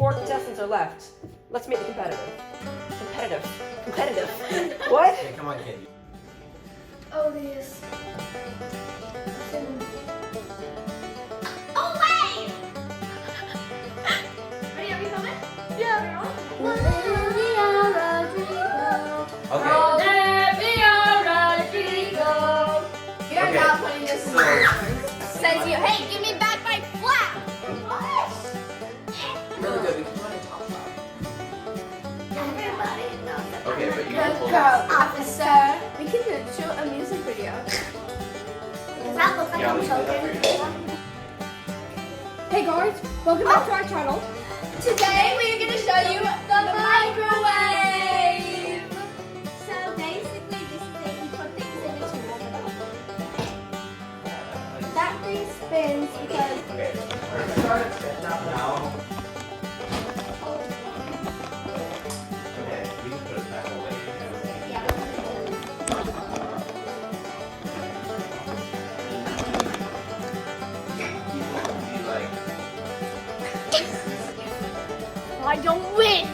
4 contestants are left. Let's make it competitive. Competitive. What? Okay, come on, kid. Oh, these. Oh, wait! Ready? Are we filming? Yeah. Okay. You're Okay. not putting this in. So, Says you, hey, give me back my flap! What? really good because you're on top shot. Everybody knows that. Okay, but you Good can pull girl, this. officer. We can shoot a music video. Does that look like Yeah, I'm we can do that for choking? you. Hey guys, welcome back to our channel. Today we are going to show you the microwave. So basically this is a, you put things in it to warm it up. That thing spins because Okay. Start now. Okay, we can put it back away. yeah. People can be like, I don't win.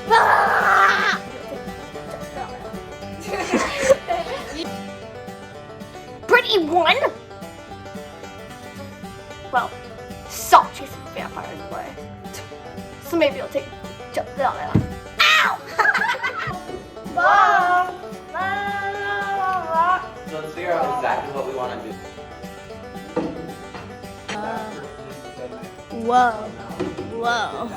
Ah! Pretty one. Well, stop chasing vampires away. So maybe I'll take jump down there. Ow! Bye. so let's figure out exactly what we want to do. Whoa. Whoa.